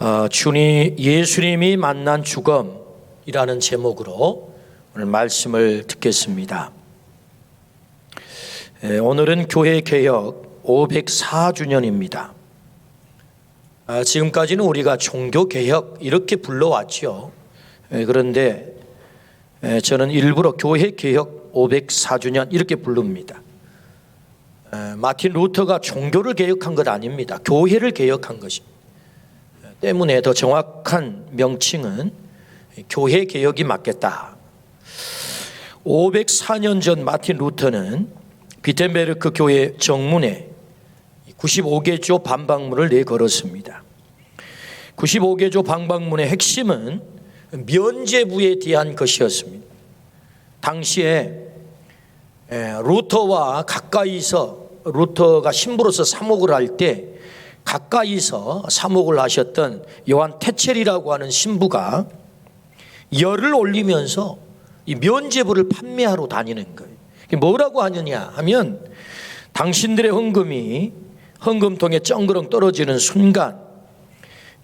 예수님이 만난 죽음이라는 제목으로 오늘 말씀을 듣겠습니다. 오늘은 교회 개혁 504주년입니다. 지금까지는 우리가 종교 개혁 이렇게 불러왔죠. 그런데 저는 일부러 교회 개혁 504주년 이렇게 부릅니다. 마틴 루터가 종교를 개혁한 것 아닙니다. 교회를 개혁한 것입니다. 때문에 더 정확한 명칭은 교회 개혁이 맞겠다. 504년 전 마틴 루터는 비텐베르크 교회 정문에 95개조 반박문을 내걸었습니다. 95개조 반박문의 핵심은 면죄부에 대한 것이었습니다. 당시에 루터와 가까이서, 루터가 신부로서 사목을 할 때 가까이서 사목을 하셨던 요한 테첼이라고 하는 신부가 열을 올리면서 이 면죄부를 판매하러 다니는 거예요. 뭐라고 하느냐 하면, 당신들의 헌금이 헌금통에 쩡그렁 떨어지는 순간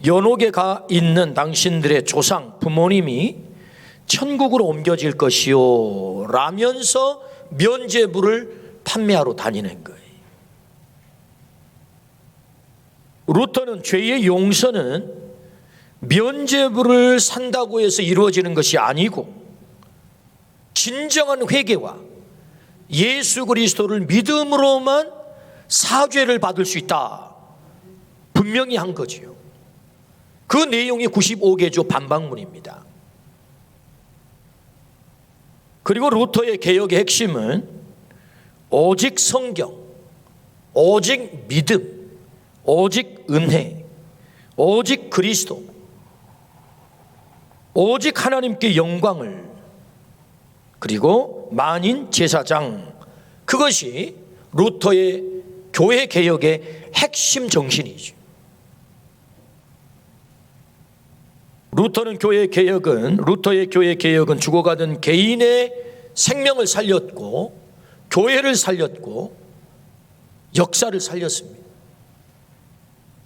연옥에 가 있는 당신들의 조상 부모님이 천국으로 옮겨질 것이요 라면서 면죄부를 판매하러 다니는 거예요. 루터는 죄의 용서는 면죄부를 산다고 해서 이루어지는 것이 아니고 진정한 회개와 예수 그리스도를 믿음으로만 사죄를 받을 수 있다, 분명히 한 거지요. 그 내용이 95개조 반박문입니다. 그리고 루터의 개혁의 핵심은 오직 성경, 오직 믿음, 오직 은혜, 오직 그리스도, 오직 하나님께 영광을, 그리고 만인 제사장, 그것이 루터의 교회 개혁의 핵심 정신이죠. 루터의 교회 개혁은 죽어가던 개인의 생명을 살렸고 교회를 살렸고 역사를 살렸습니다.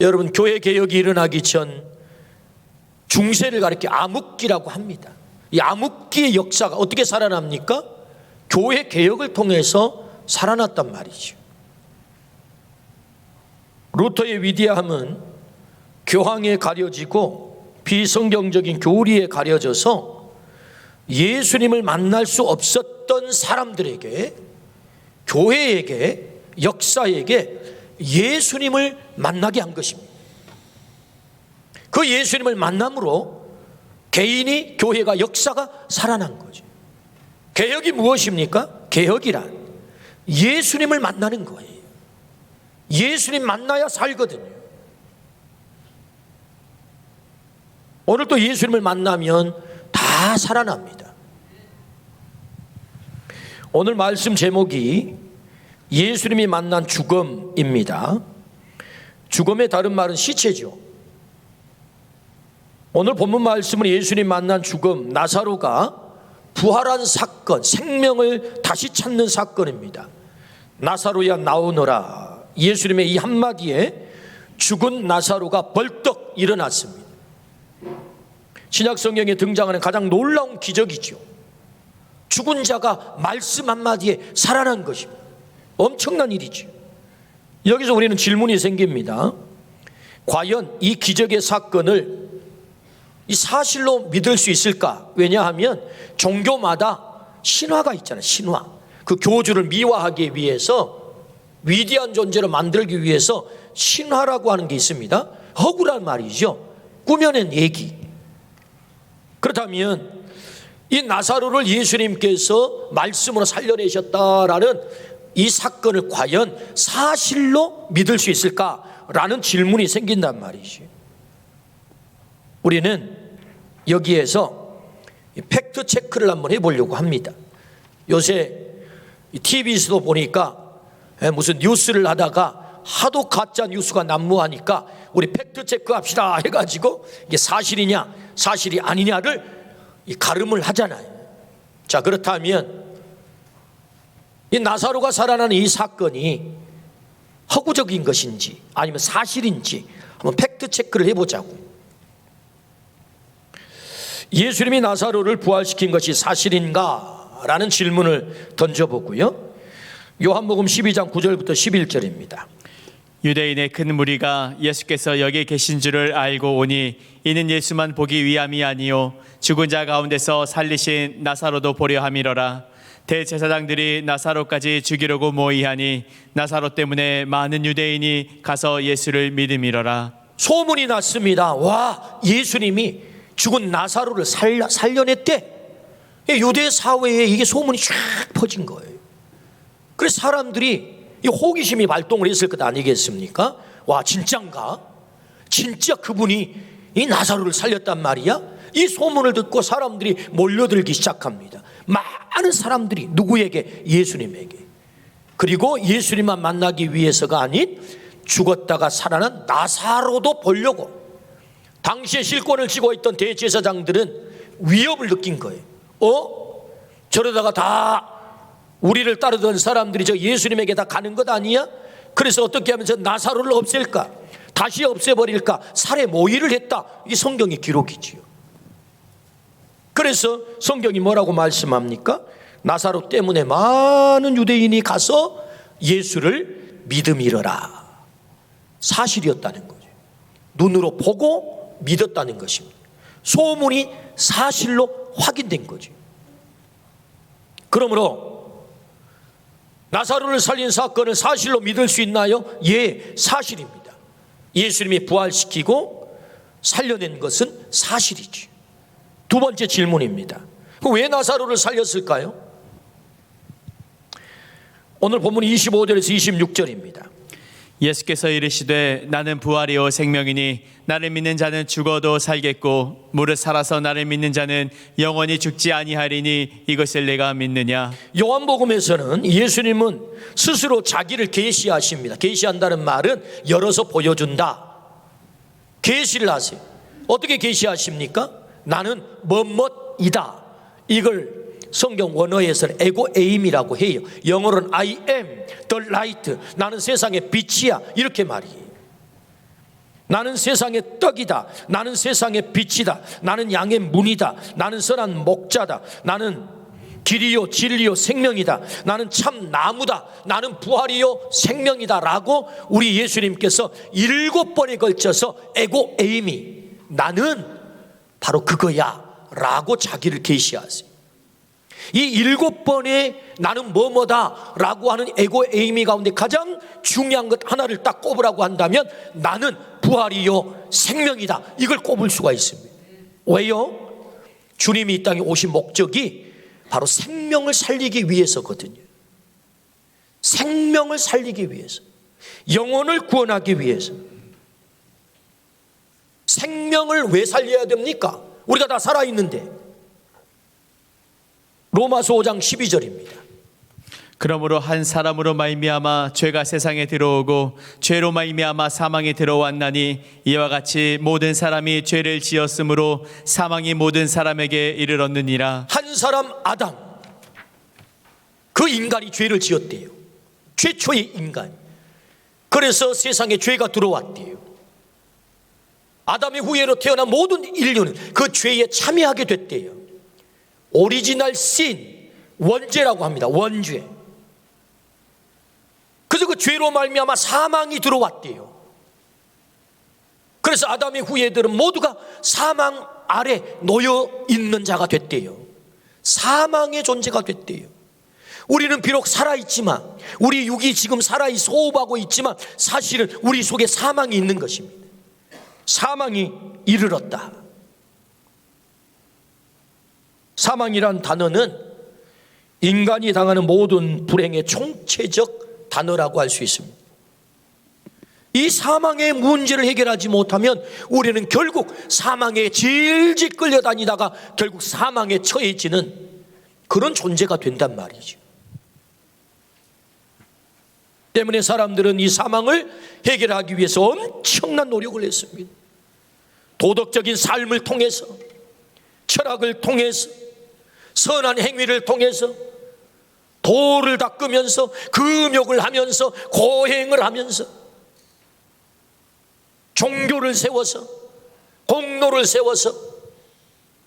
여러분, 교회 개혁이 일어나기 전 중세를 가리켜 암흑기라고 합니다. 이 암흑기의 역사가 어떻게 살아납니까? 교회 개혁을 통해서 살아났단 말이죠. 루터의 위대함은 교황에 가려지고 비성경적인 교리에 가려져서 예수님을 만날 수 없었던 사람들에게, 교회에게, 역사에게 예수님을 만나게 한 것입니다. 그 예수님을 만남으로 개인이, 교회가, 역사가 살아난 거죠. 개혁이 무엇입니까? 개혁이란 예수님을 만나는 거예요. 예수님 만나야 살거든요. 오늘도 예수님을 만나면 다 살아납니다. 오늘 말씀 제목이 예수님이 만난 죽음입니다. 죽음의 다른 말은 시체죠. 오늘 본문 말씀은 예수님 만난 죽음, 나사로가 부활한 사건, 생명을 다시 찾는 사건입니다. 나사로야 나오너라, 예수님의 이 한마디에 죽은 나사로가 벌떡 일어났습니다. 신약 성경에 등장하는 가장 놀라운 기적이죠. 죽은 자가 말씀 한마디에 살아난 것입니다. 엄청난 일이죠. 여기서 우리는 질문이 생깁니다. 과연 이 기적의 사건을 이 사실로 믿을 수 있을까? 왜냐하면 종교마다 신화가 있잖아요. 신화. 그 교주를 미화하기 위해서, 위대한 존재로 만들기 위해서 신화라고 하는 게 있습니다. 허구란 말이죠. 꾸며낸 얘기. 그렇다면 이 나사로를 예수님께서 말씀으로 살려내셨다라는 이 사건을 과연 사실로 믿을 수 있을까라는 질문이 생긴단 말이죠. 우리는 여기에서 팩트 체크를 한번 해보려고 합니다. 요새 TV에서도 보니까 무슨 뉴스를 하다가 하도 가짜 뉴스가 난무하니까 우리 팩트 체크 합시다 해가지고 이게 사실이냐 사실이 아니냐를 가름을 하잖아요. 자, 그렇다면 이 나사로가 살아나는 이 사건이 허구적인 것인지 아니면 사실인지 한번 팩트 체크를 해보자고. 예수님이 나사로를 부활시킨 것이 사실인가? 라는 질문을 던져보고요. 요한복음 12장 9절부터 11절입니다. 유대인의 큰 무리가 예수께서 여기 계신 줄을 알고 오니 이는 예수만 보기 위함이 아니요 죽은 자 가운데서 살리신 나사로도 보려 함이로라. 대제사장들이 나사로까지 죽이려고 모의하니 나사로 때문에 많은 유대인이 가서 예수를 믿음이로라. 소문이 났습니다. 와, 예수님이 죽은 나사로를 살려냈대. 유대 사회에 이게 소문이 쫙 퍼진 거예요. 그래서 사람들이 이 호기심이 발동을 했을 것 아니겠습니까? 와, 진짠가? 진짜 그분이 이 나사로를 살렸단 말이야? 이 소문을 듣고 사람들이 몰려들기 시작합니다. 많은 사람들이 누구에게? 예수님에게. 그리고 예수님만 만나기 위해서가 아닌 죽었다가 살아난 나사로도 보려고. 당시에 실권을 쥐고 있던 대제사장들은 위협을 느낀 거예요. 저러다가 다 우리를 따르던 사람들이 저 예수님에게 다 가는 것 아니야? 그래서 어떻게 하면 저 나사로를 없앨까? 다시 없애버릴까? 살해 모의를 했다. 이게 성경의 기록이지요. 그래서 성경이 뭐라고 말씀합니까? 나사로 때문에 많은 유대인이 가서 예수를 믿음이러라. 사실이었다는 거죠. 눈으로 보고 믿었다는 것입니다. 소문이 사실로 확인된 거죠. 그러므로 나사로를 살린 사건을 사실로 믿을 수 있나요? 예, 사실입니다. 예수님이 부활시키고 살려낸 것은 사실이죠. 두 번째 질문입니다. 왜 나사로를 살렸을까요? 오늘 본문 25절에서 26절입니다. 예수께서 이르시되 나는 부활이요 생명이니 나를 믿는 자는 죽어도 살겠고 무릇 살아서 나를 믿는 자는 영원히 죽지 아니하리니 이것을 내가 믿느냐. 요한복음에서는 예수님은 스스로 자기를 계시하십니다. 계시한다는 말은 열어서 보여준다. 계시를 하세요. 어떻게 계시하십니까? 나는 뭐뭐이다. 이걸 성경 원어에서는 에고 에임이라고 해요. 영어로는 I am the light. 나는 세상의 빛이야. 이렇게 말이에요. 나는 세상의 떡이다. 나는 세상의 빛이다. 나는 양의 문이다. 나는 선한 목자다. 나는 길이요 진리요 생명이다. 나는 참 나무다. 나는 부활이요 생명이다. 라고 우리 예수님께서 7번에 걸쳐서 에고 에임이 나는 바로 그거야 라고 자기를 계시하세요. 이 7번의 나는 뭐뭐다 라고 하는 에고 에이미 가운데 가장 중요한 것 하나를 딱 꼽으라고 한다면 나는 부활이요 생명이다. 이걸 꼽을 수가 있습니다. 왜요? 주님이 이 땅에 오신 목적이 바로 생명을 살리기 위해서거든요. 생명을 살리기 위해서, 영혼을 구원하기 위해서. 생명을 왜 살려야 됩니까? 우리가 다 살아있는데. 로마서 5장 12절입니다. 그러므로 한 사람으로 말미암아 죄가 세상에 들어오고 죄로 말미암아 사망이 들어왔나니 이와 같이 모든 사람이 죄를 지었으므로 사망이 모든 사람에게 이르렀느니라. 한 사람 아담, 그 인간이 죄를 지었대요. 최초의 인간. 그래서 세상에 죄가 들어왔대요. 아담의 후예로 태어난 모든 인류는 그 죄에 참여하게 됐대요. 오리지널 신, 원죄라고 합니다. 원죄. 그래서 그 죄로 말미암아 사망이 들어왔대요. 그래서 아담의 후예들은 모두가 사망 아래 놓여 있는 자가 됐대요. 사망의 존재가 됐대요. 우리는 비록 살아있지만, 우리 육이 지금 살아있어 호흡하고 있지만 사실은 우리 속에 사망이 있는 것입니다. 사망이 이르렀다. 사망이란 단어는 인간이 당하는 모든 불행의 총체적 단어라고 할 수 있습니다. 이 사망의 문제를 해결하지 못하면 우리는 결국 사망에 질질 끌려다니다가 결국 사망에 처해지는 그런 존재가 된단 말이죠. 때문에 사람들은 이 사망을 해결하기 위해서 엄청난 노력을 했습니다. 도덕적인 삶을 통해서, 철학을 통해서, 선한 행위를 통해서, 도를 닦으면서, 금욕을 하면서, 고행을 하면서, 종교를 세워서, 공로를 세워서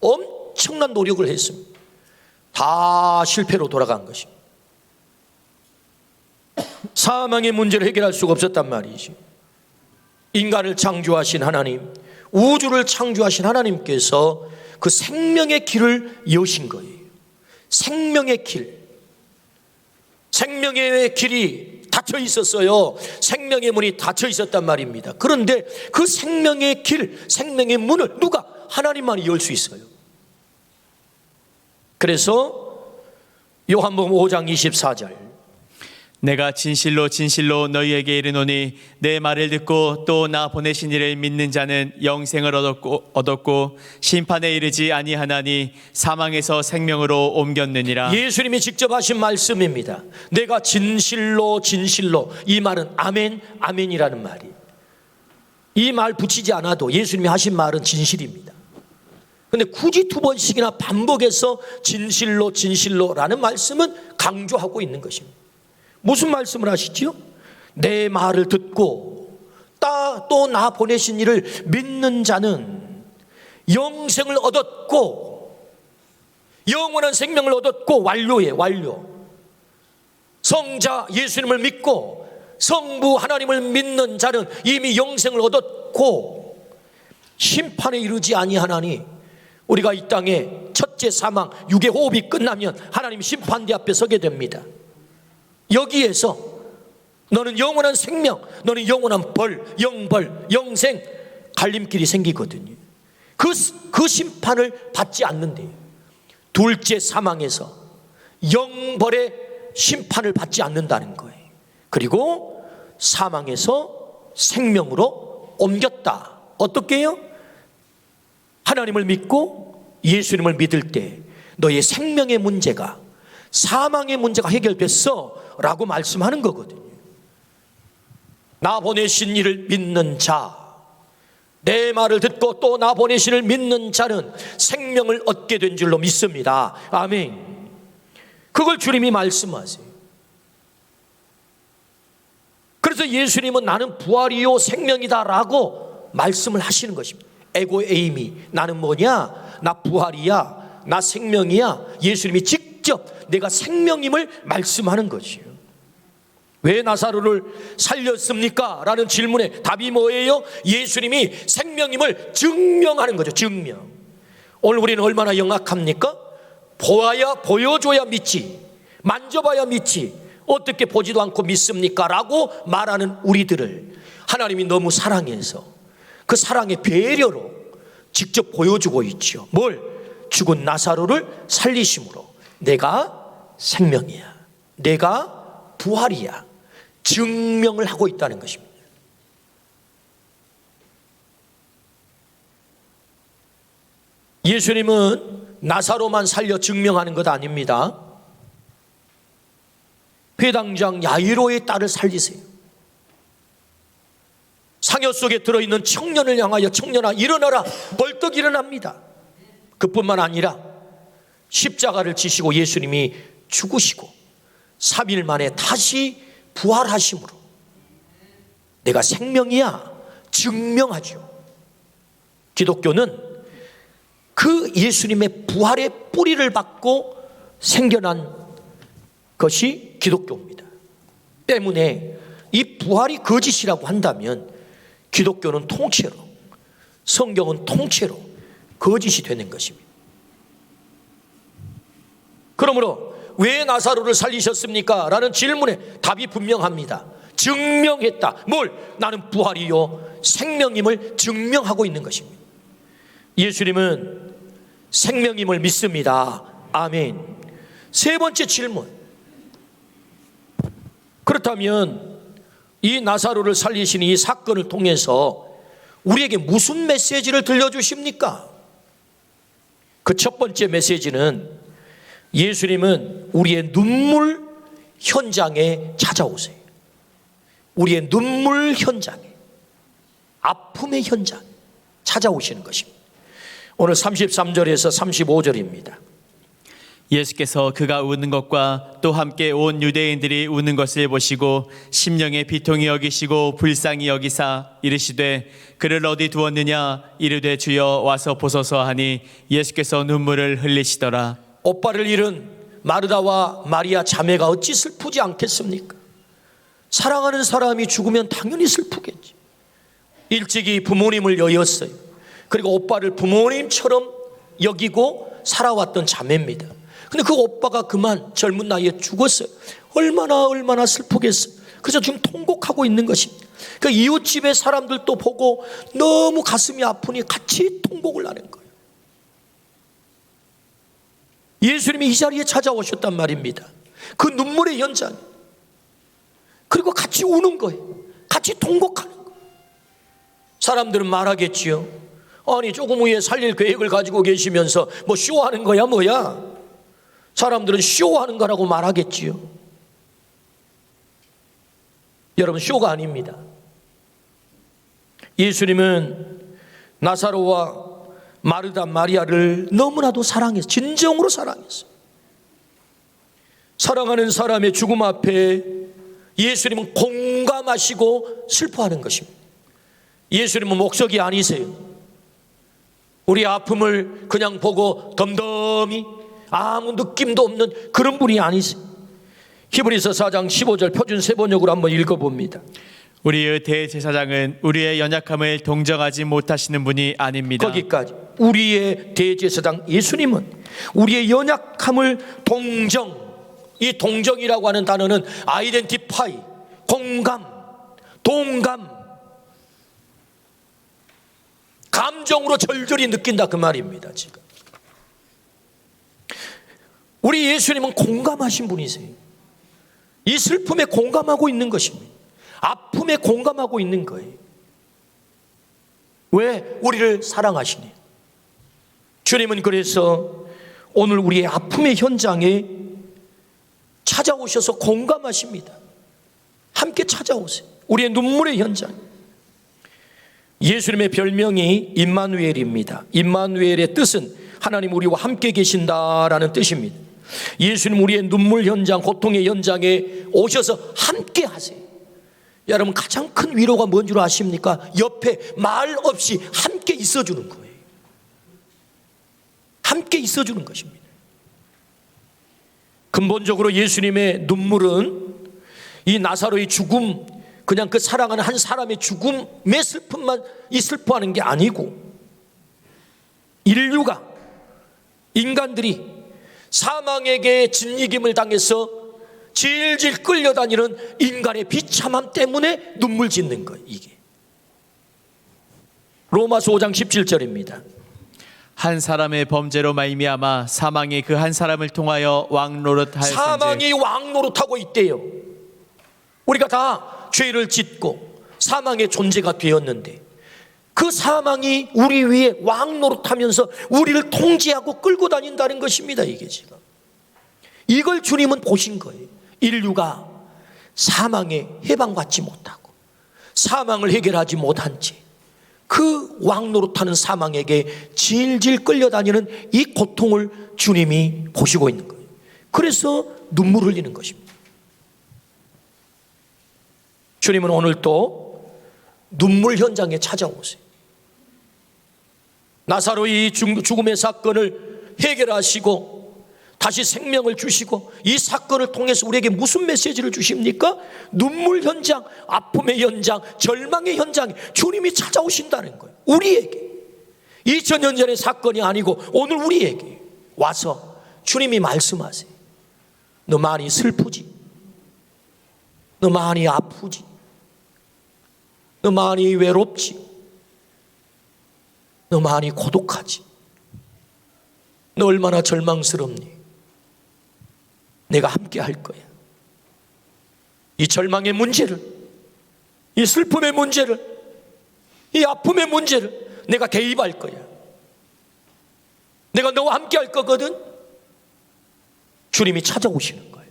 엄청난 노력을 했습니다. 다 실패로 돌아간 것입니다. 사망의 문제를 해결할 수가 없었단 말이지. 인간을 창조하신 하나님, 우주를 창조하신 하나님께서 그 생명의 길을 여신 거예요. 생명의 길. 생명의 길이 닫혀 있었어요. 생명의 문이 닫혀 있었단 말입니다. 그런데 그 생명의 길, 생명의 문을 누가? 하나님만이 열 수 있어요. 그래서 요한복음 5장 24절, 내가 진실로 진실로 너희에게 이르노니 내 말을 듣고 또 나 보내신 이를 믿는 자는 영생을 얻었고 심판에 이르지 아니하나니 사망에서 생명으로 옮겼느니라. 예수님이 직접 하신 말씀입니다. 내가 진실로 진실로, 이 말은 아멘 아멘이라는 말이, 이 말 붙이지 않아도 예수님이 하신 말은 진실입니다. 근데 굳이 두 번씩이나 반복해서 진실로 진실로라는 말씀은 강조하고 있는 것입니다. 무슨 말씀을 하시지요? 내 말을 듣고 또 나 보내신 이를 믿는 자는 영생을 얻었고, 영원한 생명을 얻었고, 완료. 성자 예수님을 믿고 성부 하나님을 믿는 자는 이미 영생을 얻었고 심판에 이르지 아니하나니, 우리가 이 땅에 첫째 사망, 육의 호흡이 끝나면 하나님 심판대 앞에 서게 됩니다. 여기에서 너는 영원한 생명, 너는 영원한 벌, 영벌, 영생, 갈림길이 생기거든요. 그 심판을 받지 않는데요. 둘째 사망에서 영벌의 심판을 받지 않는다는 거예요. 그리고 사망에서 생명으로 옮겼다. 어떻게 해요? 하나님을 믿고 예수님을 믿을 때 너의 생명의 문제가, 사망의 문제가 해결됐어 라고 말씀하는 거거든요. 나 보내신 이를 믿는 자, 내 말을 듣고 또 나 보내신 이를 믿는 자는 생명을 얻게 된 줄로 믿습니다. 아멘. 그걸 주님이 말씀하세요. 그래서 예수님은 나는 부활이요 생명이다 라고 말씀을 하시는 것입니다. 에고 에이미, 나는 뭐냐? 나 부활이야, 나 생명이야. 예수님이 직접 내가 생명임을 말씀하는 것이에요. 왜 나사로를 살렸습니까? 라는 질문에 답이 뭐예요? 예수님이 생명임을 증명하는 거죠. 증명. 오늘 우리는 얼마나 영악합니까? 보여줘야 믿지, 만져봐야 믿지, 어떻게 보지도 않고 믿습니까? 라고 말하는 우리들을 하나님이 너무 사랑해서 그 사랑의 배려로 직접 보여주고 있죠. 뭘? 죽은 나사로를 살리심으로 내가 생명이야, 내가 부활이야, 증명을 하고 있다는 것입니다. 예수님은 나사로만 살려 증명하는 것 아닙니다. 회당장 야이로의 딸을 살리세요. 상여 속에 들어있는 청년을 향하여 청년아 일어나라, 벌떡 일어납니다. 그뿐만 아니라 십자가를 지시고 예수님이 죽으시고 3일 만에 다시 부활하심으로 내가 생명이야 증명하죠. 기독교는 그 예수님의 부활의 뿌리를 받고 생겨난 것이 기독교입니다. 때문에 이 부활이 거짓이라고 한다면 기독교는 통째로, 성경은 통째로 거짓이 되는 것입니다. 그러므로 왜 나사로를 살리셨습니까? 라는 질문에 답이 분명합니다. 증명했다. 뭘? 나는 부활이요 생명임을 증명하고 있는 것입니다. 예수님은 생명임을 믿습니다. 아멘. 세 번째 질문. 그렇다면 이 나사로를 살리신 이 사건을 통해서 우리에게 무슨 메시지를 들려주십니까? 그 첫 번째 메시지는 예수님은 우리의 눈물 현장에 찾아오세요. 우리의 눈물 현장에, 아픔의 현장에 찾아오시는 것입니다. 오늘 33절에서 35절입니다. 예수께서 그가 우는 것과 또 함께 온 유대인들이 우는 것을 보시고 심령의 비통이 여기시고 불쌍히 여기사 이르시되 그를 어디 두었느냐 이르되 주여 와서 보소서 하니 예수께서 눈물을 흘리시더라. 오빠를 잃은 마르다와 마리아 자매가 어찌 슬프지 않겠습니까? 사랑하는 사람이 죽으면 당연히 슬프겠지. 일찍이 부모님을 여의었어요. 그리고 오빠를 부모님처럼 여기고 살아왔던 자매입니다. 근데 그 오빠가 그만 젊은 나이에 죽었어요. 얼마나 슬프겠어요. 그래서 지금 통곡하고 있는 것입니다. 그 이웃집의 사람들도 보고 너무 가슴이 아프니 같이 통곡을 하는 거예요. 예수님이 이 자리에 찾아오셨단 말입니다. 그 눈물의 현장. 그리고 같이 우는 거예요. 같이 통곡하는 거예요. 사람들은 말하겠지요. 아니 조금 후에 살릴 계획을 가지고 계시면서 뭐 쇼하는 거야 뭐야. 사람들은 쇼하는 거라고 말하겠지요. 여러분 쇼가 아닙니다. 예수님은 나사로와 마르다 마리아를 너무나도 사랑했어요. 진정으로 사랑했어요. 사랑하는 사람의 죽음 앞에 예수님은 공감하시고 슬퍼하는 것입니다. 예수님은 목석이 아니세요. 우리 아픔을 그냥 보고 덤덤히 아무 느낌도 없는 그런 분이 아니세요. 히브리서 4장 15절 표준 세번역으로 한번 읽어봅니다. 우리의 대제사장은 우리의 연약함을 동정하지 못하시는 분이 아닙니다. 거기까지. 우리의 대제사장 예수님은 우리의 연약함을 이 동정이라고 하는 단어는 아이덴티파이, 공감, 동감, 감정으로 절절히 느낀다 그 말입니다. 지금 우리 예수님은 공감하신 분이세요. 이 슬픔에 공감하고 있는 것입니다. 아픔에 공감하고 있는 거예요. 왜? 우리를 사랑하시니. 주님은 그래서 오늘 우리의 아픔의 현장에 찾아오셔서 공감하십니다. 함께 찾아오세요. 우리의 눈물의 현장. 예수님의 별명이 임마누엘입니다. 임마누엘의 뜻은 하나님 우리와 함께 계신다라는 뜻입니다. 예수님 우리의 눈물 현장, 고통의 현장에 오셔서 함께 하세요. 여러분 가장 큰 위로가 뭔 줄 아십니까? 옆에 말 없이 함께 있어주는 거예요. 함께 있어주는 것입니다. 근본적으로 예수님의 눈물은 이 나사로의 죽음, 그냥 그 사랑하는 한 사람의 죽음의 슬픔만 슬퍼하는 게 아니고 인류가, 인간들이 사망에게 짓이김을 당해서 질질 끌려다니는 인간의 비참함 때문에 눈물 짓는 거예요. 이게 로마서 5장 17절입니다. 한 사람의 범죄로 말미암아 사망이 그 한 사람을 통하여 왕노릇하였은즉 사망이 왕노릇하고 있대요. 우리가 다 죄를 짓고 사망의 존재가 되었는데 그 사망이 우리 위에 왕노릇하면서 우리를 통제하고 끌고 다닌다는 것입니다. 이게 지금 이걸 주님은 보신 거예요. 인류가 사망에 해방받지 못하고 사망을 해결하지 못한 채 그 왕노릇하는 사망에게 질질 끌려다니는 이 고통을 주님이 보시고 있는 거예요. 그래서 눈물 흘리는 것입니다. 주님은 오늘 또 눈물 현장에 찾아오세요. 나사로의 죽음의 사건을 해결하시고 다시 생명을 주시고 이 사건을 통해서 우리에게 무슨 메시지를 주십니까? 눈물 현장, 아픔의 현장, 절망의 현장에 주님이 찾아오신다는 거예요. 우리에게 2000년 전의 사건이 아니고 오늘 우리에게 와서 주님이 말씀하세요. 너 많이 슬프지? 너 많이 아프지? 너 많이 외롭지? 너 많이 고독하지? 너 얼마나 절망스럽니? 내가 함께 할 거야. 이 절망의 문제를, 이 슬픔의 문제를, 이 아픔의 문제를 내가 대입할 거야. 내가 너와 함께 할 거거든. 주님이 찾아오시는 거예요.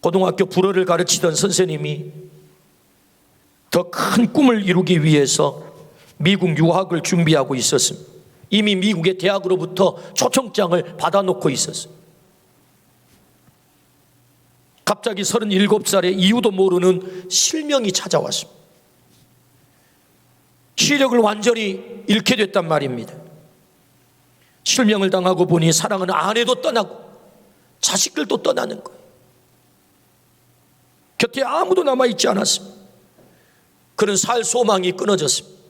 고등학교 불어를 가르치던 선생님이 더 큰 꿈을 이루기 위해서 미국 유학을 준비하고 있었습니다. 이미 미국의 대학으로부터 초청장을 받아놓고 있었어요. 갑자기 37살에 이유도 모르는 실명이 찾아왔습니다. 시력을 완전히 잃게 됐단 말입니다. 실명을 당하고 보니 사랑하는 아내도 떠나고 자식들도 떠나는 거예요. 곁에 아무도 남아있지 않았습니다. 그는 살 소망이 끊어졌습니다.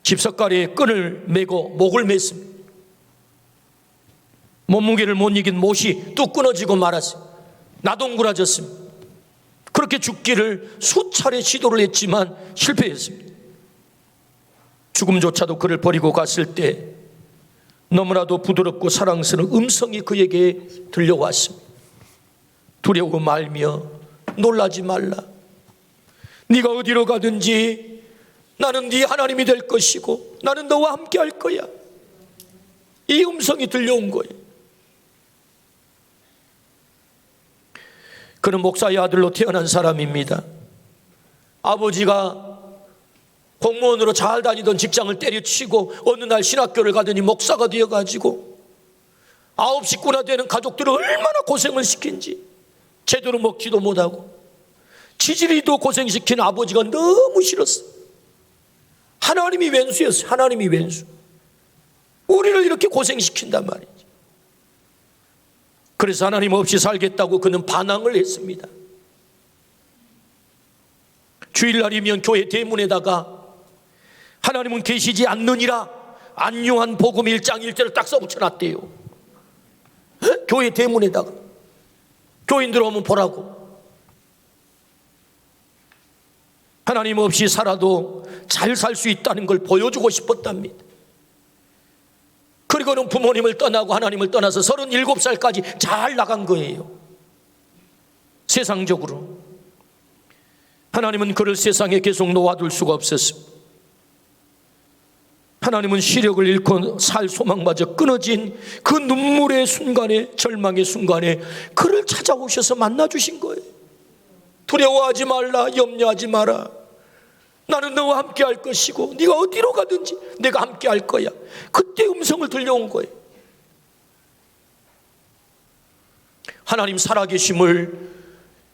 집석가리에 끈을 메고 목을 맸습니다. 몸무게를 못 이긴 못이 뚝 끊어지고 말았어요. 나동그라졌습니다. 그렇게 죽기를 수차례 시도를 했지만 실패했습니다. 죽음조차도 그를 버리고 갔을 때 너무나도 부드럽고 사랑스러운 음성이 그에게 들려왔습니다. 두려워 말며 놀라지 말라. 네가 어디로 가든지 나는 네 하나님이 될 것이고 나는 너와 함께 할 거야. 이 음성이 들려온 거예요. 그는 목사의 아들로 태어난 사람입니다. 아버지가 공무원으로 잘 다니던 직장을 때려치고 어느 날 신학교를 가더니 목사가 되어가지고 9 식구나 되는 가족들을 얼마나 고생을 시킨지 제대로 먹지도 못하고 지질이도 고생시킨 아버지가 너무 싫었어. 하나님이 왼수였어요. 하나님이 왼수. 우리를 이렇게 고생시킨단 말이지. 그래서 하나님 없이 살겠다고 그는 반항을 했습니다. 주일날이면 교회 대문에다가 하나님은 계시지 않느니라 안요한 복음 1장 1절을 딱 써붙여놨대요. 교회 대문에다가 교인들 오면 보라고. 하나님 없이 살아도 잘 살 수 있다는 걸 보여주고 싶었답니다. 그리고는 부모님을 떠나고 하나님을 떠나서 37살까지 잘 나간 거예요. 세상적으로. 하나님은 그를 세상에 계속 놓아둘 수가 없었습니다. 하나님은 시력을 잃고 살 소망마저 끊어진 그 눈물의 순간에, 절망의 순간에 그를 찾아오셔서 만나주신 거예요. 두려워하지 말라, 염려하지 마라. 나는 너와 함께 할 것이고 네가 어디로 가든지 내가 함께 할 거야. 그때 음성을 들려온 거예요. 하나님 살아계심을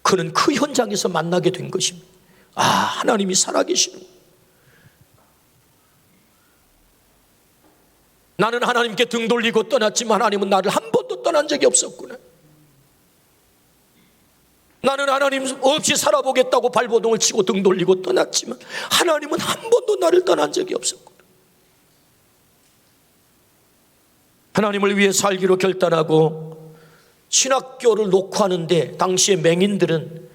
그는 그 현장에서 만나게 된 것입니다. 아, 하나님이 살아계시는. 나는 하나님께 등 돌리고 떠났지만 하나님은 나를 한 번도 떠난 적이 없었구나. 나는 하나님 없이 살아보겠다고 발버둥을 치고 등 돌리고 떠났지만 하나님은 한 번도 나를 떠난 적이 없었구나. 하나님을 위해 살기로 결단하고 신학교를 놓고 하는데 당시에 맹인들은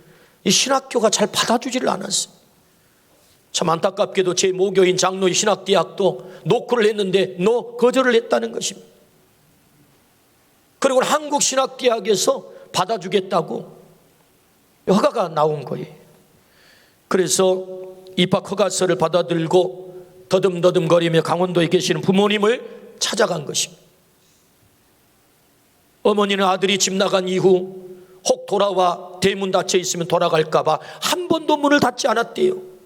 이 신학교가 잘 받아주지를 않았어요. 참 안타깝게도 제 모교인 장로의 신학대학도 노크를 했는데 거절을 했다는 것입니다. 그리고 한국 신학대학에서 받아주겠다고 허가가 나온 거예요. 그래서 입학 허가서를 받아들고 더듬더듬거리며 강원도에 계시는 부모님을 찾아간 것입니다. 어머니는 아들이 집 나간 이후 혹 돌아와 대문 닫혀 있으면 돌아갈까 봐 한 번도 문을 닫지 않았대요.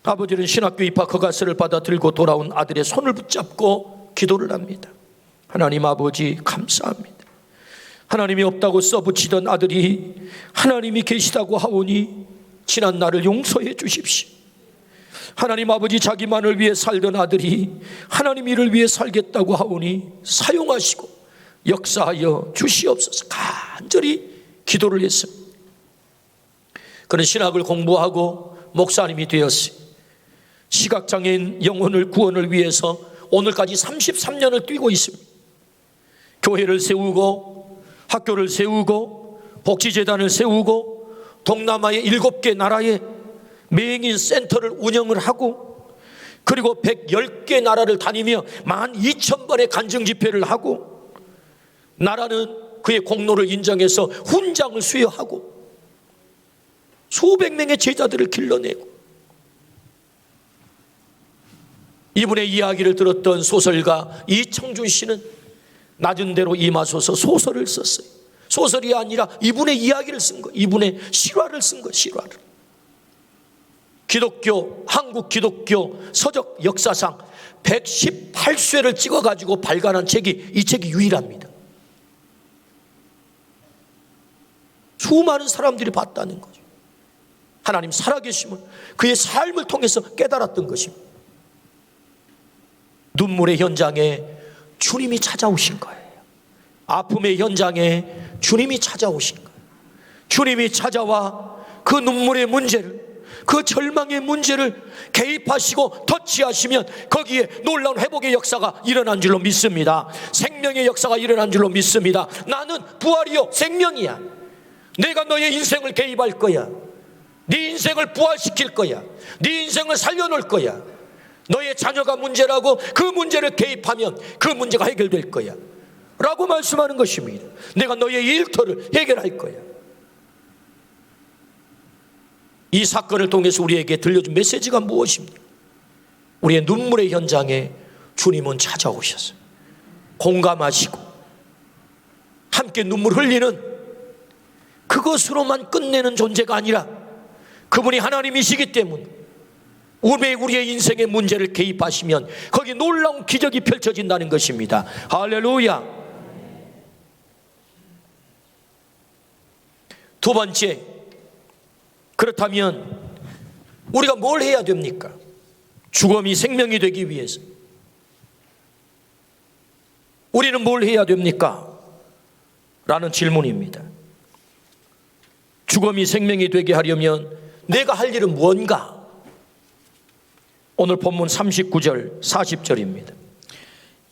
아버지는 신학교 입학 허가서를 받아 들고 돌아온 아들의 손을 붙잡고 기도를 합니다. 하나님 아버지 감사합니다. 하나님이 없다고 써붙이던 아들이 하나님이 계시다고 하오니 지난 날을 용서해 주십시오. 하나님 아버지 자기만을 위해 살던 아들이 하나님 일을 위해 살겠다고 하오니 사용하시고 역사하여 주시옵소서. 간절히 기도를 했습니다. 그는 신학을 공부하고 목사님이 되었어요. 시각장애인 영혼을 구원을 위해서 오늘까지 33년을 뛰고 있습니다. 교회를 세우고 학교를 세우고 복지재단을 세우고 동남아의 7개 나라에 맹인 센터를 운영을 하고 그리고 110개 나라를 다니며 12,000번의 간증 집회를 하고 나라는 그의 공로를 인정해서 훈장을 수여하고 수백 명의 제자들을 길러내고 이분의 이야기를 들었던 소설가 이청준 씨는 낮은 대로 임하소서 소설을 썼어요. 소설이 아니라 이분의 이야기를 쓴 거예요. 이분의 실화를 쓴 거예요. 실화를. 한국 기독교 서적 역사상 118쇄를 찍어가지고 발간한 책이 이 책이 유일합니다. 수많은 사람들이 봤다는 거죠. 하나님 살아계심을 그의 삶을 통해서 깨달았던 것입니다. 눈물의 현장에 주님이 찾아오신 거예요. 아픔의 현장에 주님이 찾아오신 거예요. 주님이 찾아와 그 눈물의 문제를, 그 절망의 문제를 개입하시고 터치하시면 거기에 놀라운 회복의 역사가 일어난 줄로 믿습니다. 생명의 역사가 일어난 줄로 믿습니다. 나는 부활이요 생명이야. 내가 너의 인생을 개입할 거야. 네 인생을 부활시킬 거야. 네 인생을 살려놓을 거야. 너의 자녀가 문제라고 그 문제를 개입하면 그 문제가 해결될 거야 라고 말씀하는 것입니다. 내가 너의 일터를 해결할 거야. 이 사건을 통해서 우리에게 들려준 메시지가 무엇입니까? 우리의 눈물의 현장에 주님은 찾아오셨어요. 공감하시고 함께 눈물 흘리는 그것으로만 끝내는 존재가 아니라 그분이 하나님이시기 때문에 우리의 인생의 문제를 개입하시면 거기 놀라운 기적이 펼쳐진다는 것입니다. 할렐루야. 두 번째, 그렇다면 우리가 뭘 해야 됩니까? 죽음이 생명이 되기 위해서 우리는 뭘 해야 됩니까? 라는 질문입니다. 죽음이 생명이 되게 하려면 내가 할 일은 뭔가? 오늘 본문 39절 40절입니다.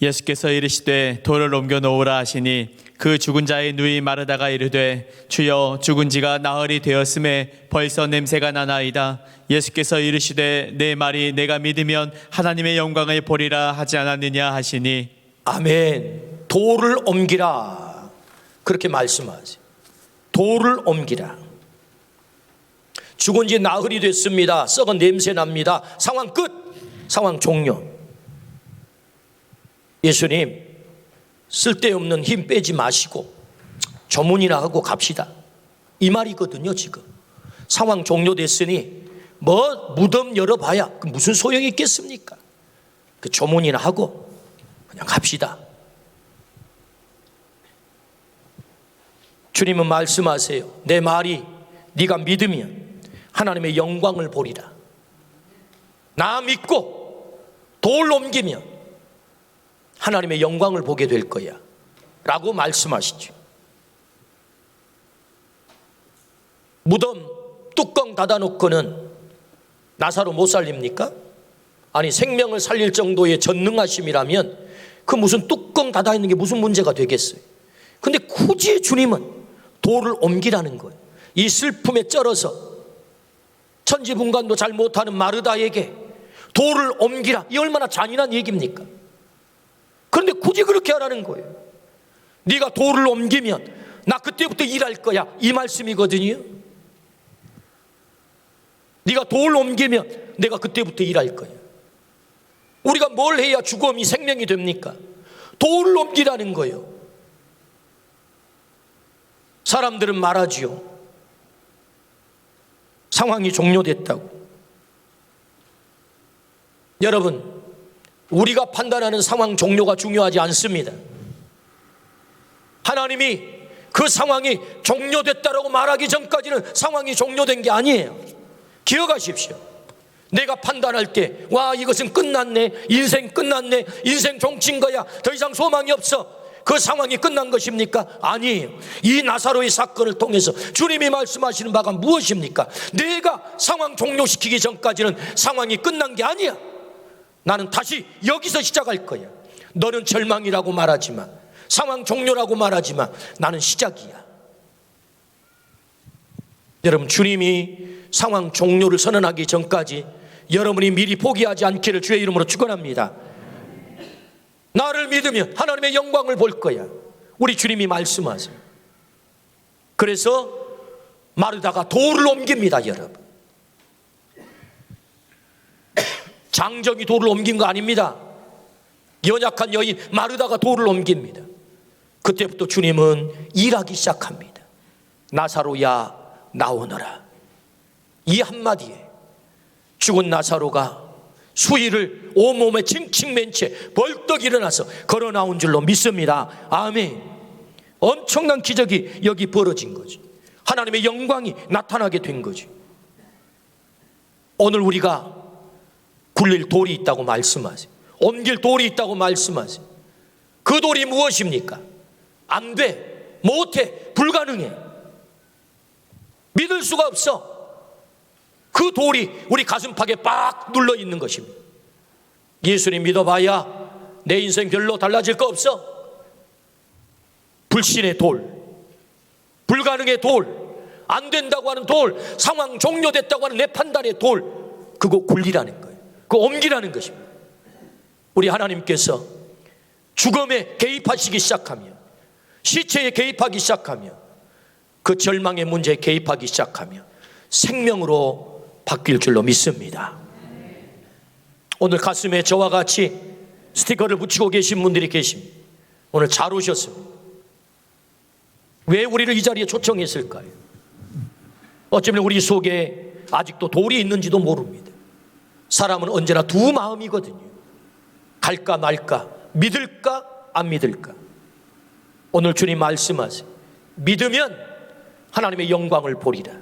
예수께서 이르시되 돌을 옮겨 놓으라 하시니 그 죽은 자의 누이 마르다가 이르되 주여 죽은 지가 나흘이 되었음에 벌써 냄새가 나나이다. 예수께서 이르시되 내 말이 내가 믿으면 하나님의 영광을 보리라 하지 않았느냐 하시니. 아멘. 돌을 옮기라 그렇게 말씀하세요. 돌을 옮기라. 죽은 지 나흘이 됐습니다. 썩은 냄새 납니다. 상황 끝. 상황 종료. 예수님, 쓸데없는 힘 빼지 마시고 조문이나 하고 갑시다, 이 말이거든요. 지금 상황 종료됐으니 뭐 무덤 열어봐야 무슨 소용이 있겠습니까? 그 조문이나 하고 그냥 갑시다. 주님은 말씀하세요. 내 말이 네가 믿으면 하나님의 영광을 보리라. 나 믿고 돌 옮기면 하나님의 영광을 보게 될 거야 라고 말씀하시죠. 무덤 뚜껑 닫아놓고는 나사로 못 살립니까? 아니, 생명을 살릴 정도의 전능하심이라면 그 무슨 뚜껑 닫아 있는 게 무슨 문제가 되겠어요? 근데 굳이 주님은 돌을 옮기라는 거예요. 이 슬픔에 쩔어서 천지분간도 잘 못하는 마르다에게 돌을 옮기라, 이 얼마나 잔인한 얘기입니까? 그런데 굳이 그렇게 하라는 거예요. 네가 돌을 옮기면 나 그때부터 일할 거야, 이 말씀이거든요. 네가 돌을 옮기면 내가 그때부터 일할 거야. 우리가 뭘 해야 죽음이 생명이 됩니까? 돌을 옮기라는 거예요. 사람들은 말하지요. 상황이 종료됐다고. 여러분, 우리가 판단하는 상황 종료가 중요하지 않습니다. 하나님이 그 상황이 종료됐다라고 말하기 전까지는 상황이 종료된 게 아니에요. 기억하십시오. 내가 판단할 때, 와, 이것은 끝났네, 인생 끝났네, 인생 종친 거야, 더 이상 소망이 없어, 그 상황이 끝난 것입니까? 아니에요. 이 나사로의 사건을 통해서 주님이 말씀하시는 바가 무엇입니까? 내가 상황 종료시키기 전까지는 상황이 끝난 게 아니야. 나는 다시 여기서 시작할 거야. 너는 절망이라고 말하지 마, 상황 종료라고 말하지 마, 나는 시작이야. 여러분, 주님이 상황 종료를 선언하기 전까지 여러분이 미리 포기하지 않기를 주의 이름으로 축원합니다. 나를 믿으면 하나님의 영광을 볼 거야, 우리 주님이 말씀하세요. 그래서 마르다가 돌을 옮깁니다. 여러분, 장정이 돌을 옮긴 거 아닙니다. 연약한 여인 마르다가 돌을 옮깁니다. 그때부터 주님은 일하기 시작합니다. 나사로야 나오너라, 이 한마디에 죽은 나사로가 수의를 온몸에 칭칭 맨 채 벌떡 일어나서 걸어 나온 줄로 믿습니다. 아멘. 엄청난 기적이 여기 벌어진 거지. 하나님의 영광이 나타나게 된 거지. 오늘 우리가 굴릴 돌이 있다고 말씀하세요. 옮길 돌이 있다고 말씀하세요. 그 돌이 무엇입니까? 안 돼, 못해, 불가능해. 믿을 수가 없어. 그 돌이 우리 가슴팍에 빡 눌러 있는 것입니다. 예수님 믿어봐야 내 인생 별로 달라질 거 없어. 불신의 돌, 불가능의 돌, 안 된다고 하는 돌, 상황 종료됐다고 하는 내 판단의 돌, 그거 굴리라는 거예요. 그거 옮기라는 것입니다. 우리 하나님께서 죽음에 개입하시기 시작하면, 시체에 개입하기 시작하면, 그 절망의 문제에 개입하기 시작하면 생명으로 바뀔 줄로 믿습니다. 오늘 가슴에 저와 같이 스티커를 붙이고 계신 분들이 계십니다. 오늘 잘 오셨습니다. 왜 우리를 이 자리에 초청했을까요? 어쩌면 우리 속에 아직도 돌이 있는지도 모릅니다. 사람은 언제나 두 마음이거든요. 갈까 말까, 믿을까 안 믿을까. 오늘 주님 말씀하세요. 믿으면 하나님의 영광을 보리라.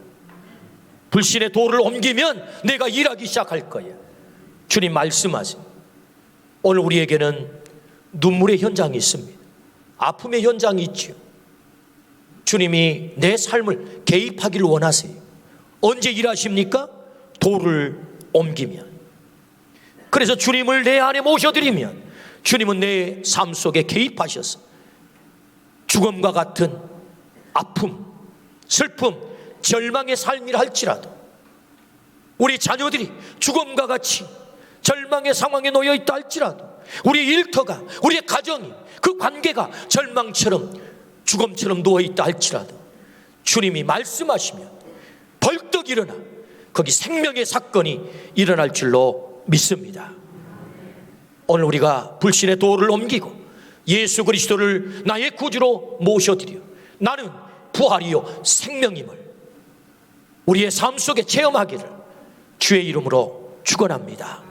불신의 돌을 옮기면 내가 일하기 시작할 거야. 주님 말씀하세요. 오늘 우리에게는 눈물의 현장이 있습니다. 아픔의 현장이 있죠. 주님이 내 삶을 개입하기를 원하세요. 언제 일하십니까? 돌을 옮기면. 그래서 주님을 내 안에 모셔드리면 주님은 내 삶 속에 개입하셔서 죽음과 같은 아픔, 슬픔, 절망의 삶이라 할지라도 우리 자녀들이 죽음과 같이 절망의 상황에 놓여 있다 할지라도 우리 일터가, 우리의 가정이, 그 관계가 절망처럼 죽음처럼 누워 있다 할지라도 주님이 말씀하시면 벌떡 일어나 거기 생명의 사건이 일어날 줄로 믿습니다. 오늘 우리가 불신의 돌을 옮기고 예수 그리스도를 나의 구주로 모셔드려 나는 부활이요 생명임을 우리의 삶 속에 체험하기를 주의 이름으로 축원합니다.